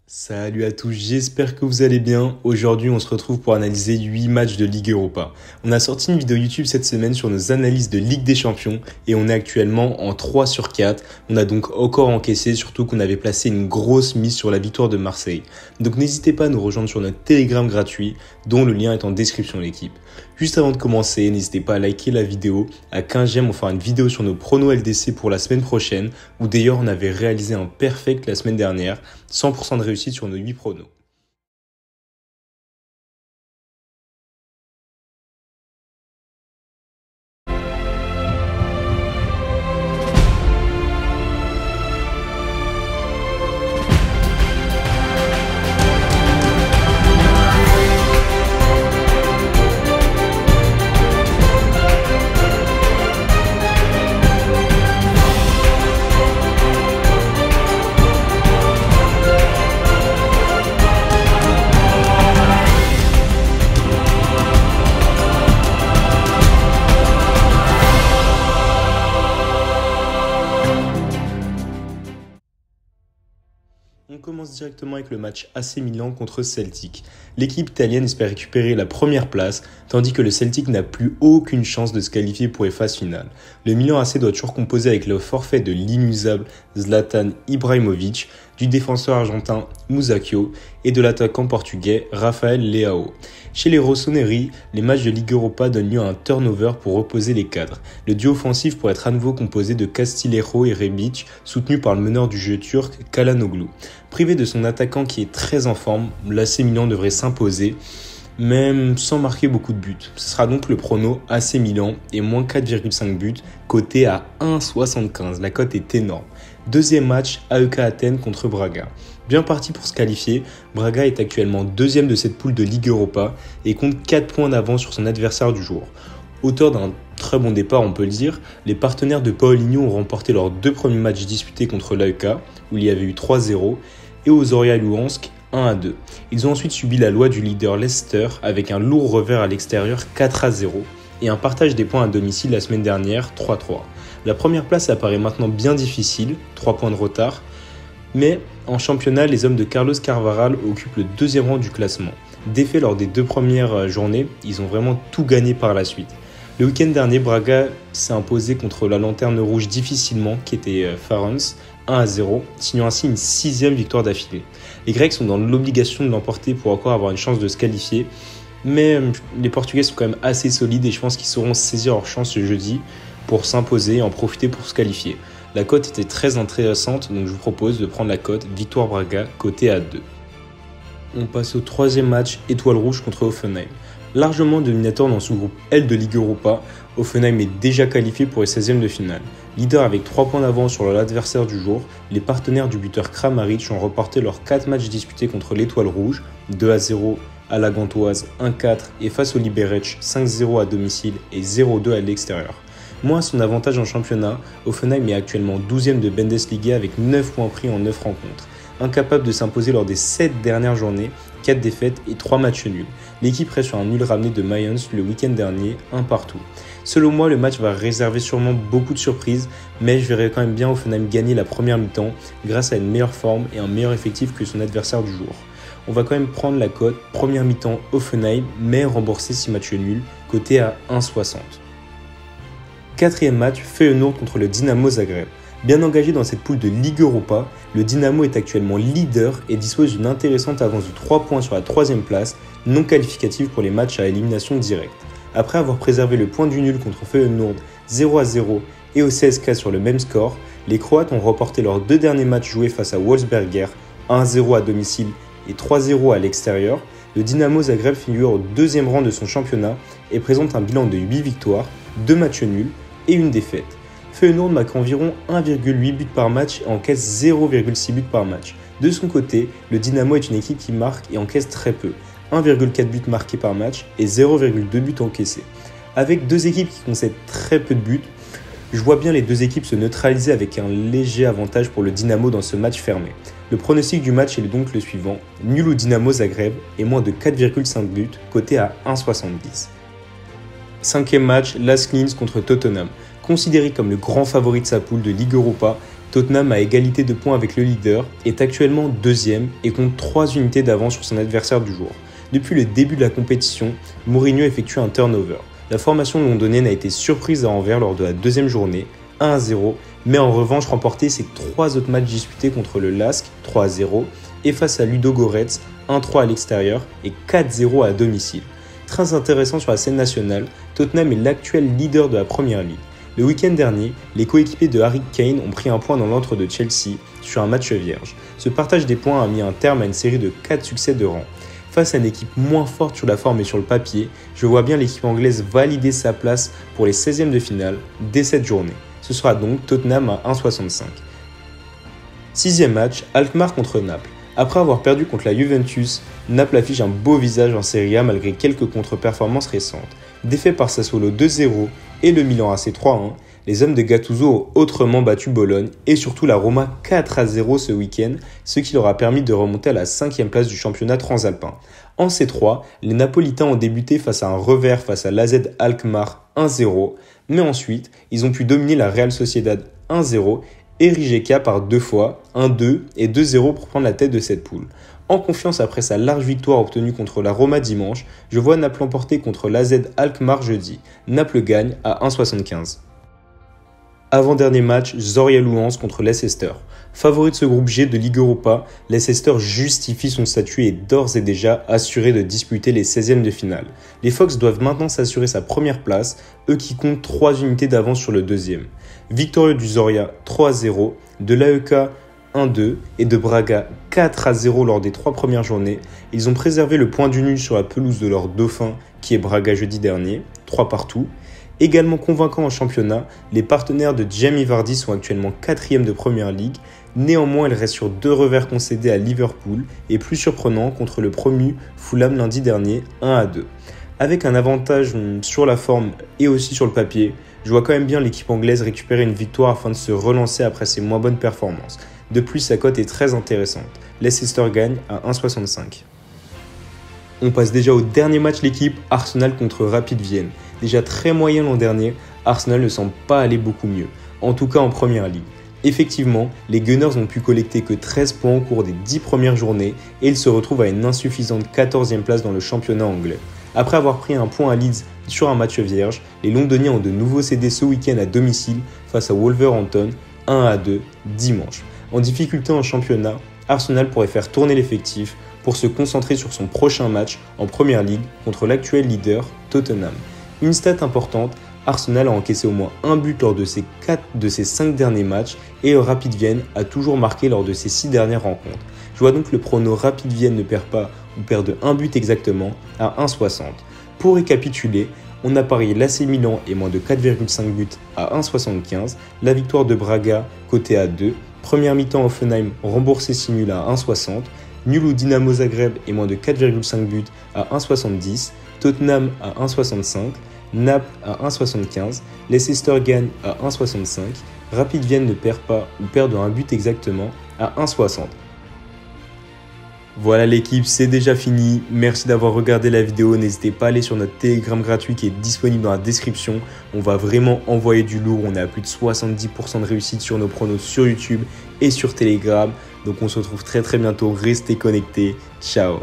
Salut à tous, j'espère que vous allez bien. Aujourd'hui, on se retrouve pour analyser 8 matchs de Ligue Europa. On a sorti une vidéo YouTube cette semaine sur nos analyses de Ligue des Champions et on est actuellement en 3 sur 4. On a donc encore encaissé, surtout qu'on avait placé une grosse mise sur la victoire de Marseille. Donc n'hésitez pas à nous rejoindre sur notre Telegram gratuit, dont le lien est en description de l'équipe. Juste avant de commencer, n'hésitez pas à liker la vidéo. À 15 j'aime, on fera une vidéo sur nos pronos LDC pour la semaine prochaine, où d'ailleurs on avait réalisé un perfect la semaine dernière, 100% de réussite sur nos 8 pronos. On commence directement avec le match AC Milan contre Celtic. L'équipe italienne espère récupérer la première place, tandis que le Celtic n'a plus aucune chance de se qualifier pour les phases finales. Le Milan AC doit toujours composer avec le forfait de l'inusable Zlatan Ibrahimovic, du défenseur argentin Musacchio et de l'attaquant portugais Rafael Leao. Chez les Rossoneri, les matchs de Ligue Europa donnent lieu à un turnover pour reposer les cadres. Le duo offensif pourrait être à nouveau composé de Castillejo et Rebic, soutenu par le meneur du jeu turc Çalhanoğlu. Privé de son attaquant qui est très en forme, l'AC Milan devrait s'imposer, même sans marquer beaucoup de buts. Ce sera donc le prono AC Milan et moins 4,5 buts, coté à 1,75. La cote est énorme. Deuxième match, AEK Athènes contre Braga. Bien parti pour se qualifier, Braga est actuellement deuxième de cette poule de Ligue Europa et compte 4 points d'avance sur son adversaire du jour. Auteur d'un très bon départ, on peut le dire, les partenaires de Paulinho ont remporté leurs 2 premiers matchs disputés contre l'AEK, où il y avait eu 3-0, et aux Zorya Luhansk 1-2. Ils ont ensuite subi la loi du leader Leicester avec un lourd revers à l'extérieur 4-0 et un partage des points à domicile la semaine dernière 3-3. La première place apparaît maintenant bien difficile, 3 points de retard, mais en championnat, les hommes de Carlos Carvalhal occupent le deuxième rang du classement. Défaits lors des 2 premières journées, ils ont vraiment tout gagné par la suite. Le week-end dernier, Braga s'est imposé contre la lanterne rouge difficilement, qui était Farense, 1-0, signant ainsi une 6e victoire d'affilée. Les Grecs sont dans l'obligation de l'emporter pour encore avoir une chance de se qualifier, mais les Portugais sont quand même assez solides et je pense qu'ils sauront saisir leur chance ce jeudi pour s'imposer et en profiter pour se qualifier. La cote était très intéressante, donc je vous propose de prendre la cote Victoire Braga, cotée à 2. On passe au troisième match, Étoile Rouge contre Hoffenheim. Largement dominateur dans son groupe L de Ligue Europa, Hoffenheim est déjà qualifié pour les 16e de finale. Leader avec 3 points d'avance sur l'adversaire du jour, les partenaires du buteur Kramaric ont remporté leurs 4 matchs disputés contre l'Étoile Rouge, 2-0 à la Gantoise, 1-4 et face au Liberec, 5-0 à domicile et 0-2 à l'extérieur. Moins son avantage en championnat, Hoffenheim est actuellement 12e de Bundesliga avec 9 points pris en 9 rencontres. Incapable de s'imposer lors des 7 dernières journées, 4 défaites et 3 matchs nuls. L'équipe reste sur un nul ramené de Mayence le week-end dernier, 1 partout. Selon moi, le match va réserver sûrement beaucoup de surprises, mais je verrai quand même bien Hoffenheim gagner la première mi-temps grâce à une meilleure forme et un meilleur effectif que son adversaire du jour. On va quand même prendre la cote première mi-temps Hoffenheim, mais rembourser 6 matchs nuls, coté à 1,60. Quatrième match, Feyenoord contre le Dynamo Zagreb. Bien engagé dans cette poule de Ligue Europa, le Dynamo est actuellement leader et dispose d'une intéressante avance de 3 points sur la 3e place, non qualificative pour les matchs à élimination directe. Après avoir préservé le point du nul contre Feyenoord 0-0 et au CSKA sur le même score, les Croates ont remporté leurs 2 derniers matchs joués face à Wolfsberger, 1-0 à domicile et 3-0 à l'extérieur. Le Dynamo Zagreb figure au 2e rang de son championnat et présente un bilan de 8 victoires, 2 matchs nuls et une défaite. Feyenoord marque environ 1,8 buts par match et encaisse 0,6 buts par match. De son côté, le Dynamo est une équipe qui marque et encaisse très peu, 1,4 buts marqués par match et 0,2 buts encaissés. Avec 2 équipes qui concèdent très peu de buts, je vois bien les 2 équipes se neutraliser avec un léger avantage pour le Dynamo dans ce match fermé. Le pronostic du match est donc le suivant, nul au Dynamo Zagreb et moins de 4,5 buts, coté à 1,70. 5e match, Lask Linz contre Tottenham. Considéré comme le grand favori de sa poule de Ligue Europa, Tottenham, à égalité de points avec le leader, est actuellement deuxième et compte 3 unités d'avance sur son adversaire du jour. Depuis le début de la compétition, Mourinho effectue un turnover. La formation londonienne a été surprise à Anvers lors de la deuxième journée, 1-0, mais en revanche remporté ses 3 autres matchs disputés contre le LASK, 3-0, et face à Ludogorets, 1-3 à l'extérieur et 4-0 à domicile. Très intéressant sur la scène nationale, Tottenham est l'actuel leader de la Première Ligue. Le week-end dernier, les coéquipiers de Harry Kane ont pris un point dans l'antre de Chelsea sur un match vierge. Ce partage des points a mis un terme à une série de 4 succès de rang. Face à une équipe moins forte sur la forme et sur le papier, je vois bien l'équipe anglaise valider sa place pour les 16e de finale dès cette journée. Ce sera donc Tottenham à 1,65. Sixième match, Alkmaar contre Naples. Après avoir perdu contre la Juventus, Naples affiche un beau visage en Serie A malgré quelques contre-performances récentes. Défait par Sassuolo 2-0 et le Milan AC 3-1, les hommes de Gattuso ont autrement battu Bologne et surtout la Roma 4-0 ce week-end, ce qui leur a permis de remonter à la 5e place du championnat transalpin. En C3, les Napolitains ont débuté face à un revers face à l'AZ Alkmaar 1-0, mais ensuite ils ont pu dominer la Real Sociedad 1-0 et Rijeka par 2 fois, 1-2 et 2-0 pour prendre la tête de cette poule. En confiance après sa large victoire obtenue contre la Roma dimanche, je vois Naples emporter contre l'AZ Alkmaar jeudi. Naples gagne à 1,75. Avant-dernier match, Zorya Luhansk contre Leicester. Favori de ce groupe G de Ligue Europa, Leicester justifie son statut et est d'ores et déjà assuré de disputer les 16e de finale. Les Fox doivent maintenant s'assurer sa première place, eux qui comptent 3 unités d'avance sur le deuxième. Victorieux du Zorya 3-0, de l'AEK 1-2 et de Braga 4-0 lors des 3 premières journées, ils ont préservé le point du nul sur la pelouse de leur dauphin qui est Braga jeudi dernier, 3 partout. Également convaincants en championnat, les partenaires de Jamie Vardy sont actuellement 4e de Première Ligue. Néanmoins, ils restent sur 2 revers concédés à Liverpool et plus surprenant contre le promu Fulham lundi dernier 1-2. Avec un avantage sur la forme et aussi sur le papier, je vois quand même bien l'équipe anglaise récupérer une victoire afin de se relancer après ses moins bonnes performances. De plus, sa cote est très intéressante. Leicester gagne à 1,65. On passe déjà au dernier match de l'équipe, Arsenal contre Rapid Vienne. Déjà très moyen l'an dernier, Arsenal ne semble pas aller beaucoup mieux, en tout cas en Première Ligue. Effectivement, les Gunners n'ont pu collecter que 13 points au cours des 10 premières journées et ils se retrouvent à une insuffisante 14e place dans le championnat anglais. Après avoir pris un point à Leeds sur un match vierge, les Londoniens ont de nouveau cédé ce week-end à domicile face à Wolverhampton 1-2 dimanche. En difficulté en championnat, Arsenal pourrait faire tourner l'effectif pour se concentrer sur son prochain match en Première Ligue contre l'actuel leader Tottenham. Une stat importante, Arsenal a encaissé au moins un but lors de ses 5 derniers matchs et le Rapid Vienne a toujours marqué lors de ses 6 dernières rencontres. Je vois donc le prono Rapid Vienne ne perd pas ou perd de 1 but exactement à 1,60. Pour récapituler, on a parié l'AC Milan et moins de 4,5 buts à 1,75, la victoire de Braga côté à 2, première mi-temps Hoffenheim remboursé si nul à 1,60, nul ou Dynamo Zagreb et moins de 4,5 buts à 1,70, Tottenham à 1,65, Naples à 1,75, Leicester gagne à 1,65, Rapid Vienne ne perd pas ou perd de 1 but exactement à 1,60. Voilà l'équipe, c'est déjà fini. Merci d'avoir regardé la vidéo. N'hésitez pas à aller sur notre Telegram gratuit qui est disponible dans la description. On va vraiment envoyer du lourd. On est à plus de 70% de réussite sur nos pronos sur YouTube et sur Telegram. Donc on se retrouve très bientôt. Restez connectés. Ciao.